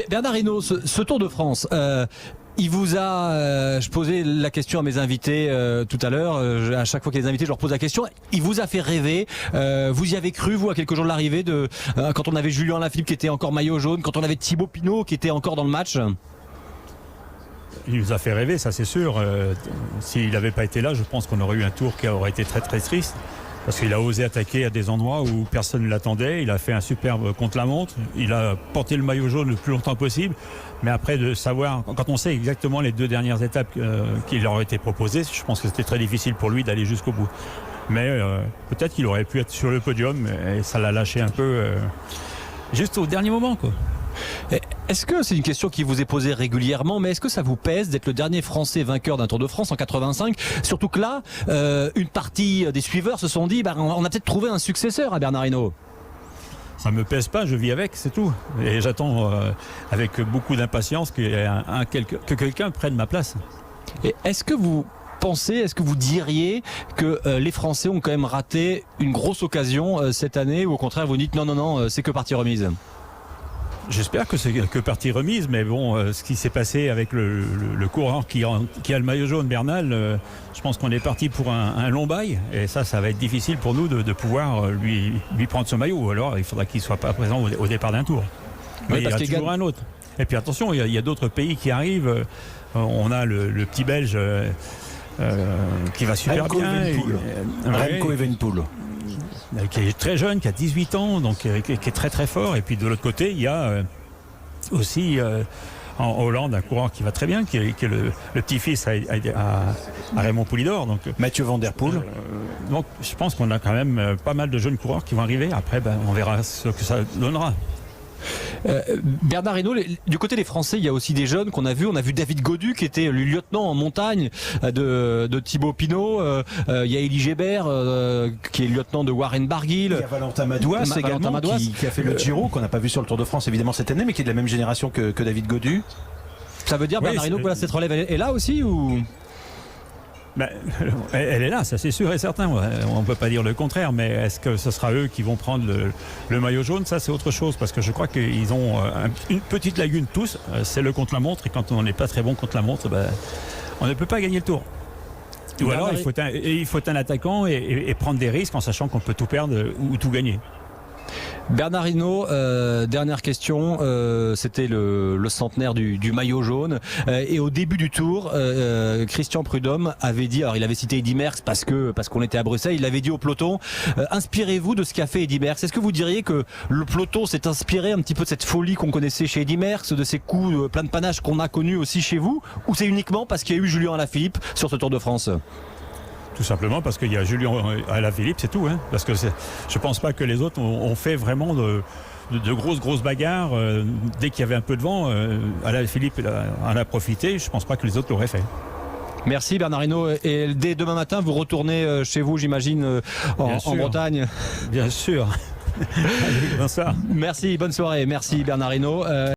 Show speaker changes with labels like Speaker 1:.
Speaker 1: Bernard Hinault, ce Tour de France, il vous a, je posais la question à mes invités tout à l'heure, à chaque fois qu'il y a des invités, je leur pose la question, il vous a fait rêver, vous y avez cru, vous, à quelques jours de l'arrivée, quand on avait Julien Alaphilippe qui était encore maillot jaune, quand on avait Thibaut Pinot qui était encore dans le match?
Speaker 2: Il nous a fait rêver, ça c'est sûr. S'il n'avait pas été là, je pense qu'on aurait eu un tour qui aurait été très très triste. Parce qu'il a osé attaquer à des endroits où personne ne l'attendait. Il a fait un superbe contre-la-montre. Il a porté le maillot jaune le plus longtemps possible. Mais après, de savoir, quand on sait exactement les 2 dernières étapes qui leur ont été proposées, je pense que c'était très difficile pour lui d'aller jusqu'au bout. Mais peut-être qu'il aurait pu être sur le podium et ça l'a lâché un peu juste au dernier moment, quoi.
Speaker 1: Est-ce que c'est une question qui vous est posée régulièrement, mais est-ce que ça vous pèse d'être le dernier Français vainqueur d'un Tour de France en 85? Surtout que là, une partie des suiveurs se sont dit, on a peut-être trouvé un successeur à Bernard Hinault.
Speaker 2: Ça me pèse pas, je vis avec, c'est tout. Et j'attends avec beaucoup d'impatience que quelqu'un prenne ma place.
Speaker 1: Et est-ce que vous pensez, est-ce que vous diriez que les Français ont quand même raté une grosse occasion cette année, ou au contraire vous dites non, c'est que partie remise?
Speaker 2: J'espère que c'est que partie remise, mais bon, ce qui s'est passé avec le coureur qui a le maillot jaune, Bernal, je pense qu'on est parti pour un long bail, et ça va être difficile pour nous de pouvoir lui prendre ce maillot, ou alors il faudra qu'il ne soit pas présent au départ d'un tour. Mais il y a toujours un autre. Et puis attention, il y a d'autres pays qui arrivent. On a le petit Belge qui va super bien.
Speaker 3: Remco Evenepoel.
Speaker 2: Qui est très jeune, qui a 18 ans, donc qui est très très fort. Et puis de l'autre côté, il y a aussi en Hollande un coureur qui va très bien, qui est le petit-fils à Raymond Poulidor. Donc,
Speaker 3: Mathieu Van Der Poel.
Speaker 2: Donc je pense qu'on a quand même pas mal de jeunes coureurs qui vont arriver. Après, on verra ce que ça donnera.
Speaker 1: Bernard Hinault, du côté des Français, il y a aussi des jeunes qu'on a vus. On a vu David Gaudu qui était le lieutenant en montagne de Thibaut Pinot. Il y a Élie Gébert qui est le lieutenant de Warren Barguil.
Speaker 3: Il y a Valentin Madouas également qui a fait le Giro, qu'on n'a pas vu sur le Tour de France évidemment cette année, mais qui est de la même génération que David Gaudu.
Speaker 1: Ça veut dire, Bernard Hinault, que cette relève est là aussi, ou?
Speaker 2: Elle est là, ça c'est sûr et certain. On ne peut pas dire le contraire, mais est-ce que ce sera eux qui vont prendre le maillot jaune? Ça c'est autre chose, parce que je crois qu'ils ont une petite lagune tous, c'est le contre-la-montre, et quand on n'est pas très bon contre-la-montre, on ne peut pas gagner le tour. Ou alors il faut un attaquant et prendre des risques en sachant qu'on peut tout perdre ou tout gagner.
Speaker 1: Bernard Hinault, dernière question, c'était le centenaire du maillot jaune, et au début du tour, Christian Prudhomme avait dit, alors il avait cité Eddy Merckx parce qu'on était à Bruxelles, il avait dit au peloton, inspirez-vous de ce qu'a fait Eddy Merckx. Est-ce que vous diriez que le peloton s'est inspiré un petit peu de cette folie qu'on connaissait chez Eddy Merckx, de ces coups plein de panache qu'on a connus aussi chez vous, ou c'est uniquement parce qu'il y a eu Julien Alaphilippe sur ce Tour de France?
Speaker 2: Tout simplement parce qu'il y a Julien Alaphilippe, c'est tout. Parce que je pense pas que les autres ont fait vraiment de grosses bagarres. Dès qu'il y avait un peu de vent, Alaphilippe en a profité. Je pense pas que les autres l'auraient fait.
Speaker 1: Merci Bernard Hinault. Et dès demain matin, vous retournez chez vous, j'imagine, en Bretagne.
Speaker 2: Bien sûr. Allez, bonsoir.
Speaker 1: Merci, bonne soirée. Merci Bernard Hinault.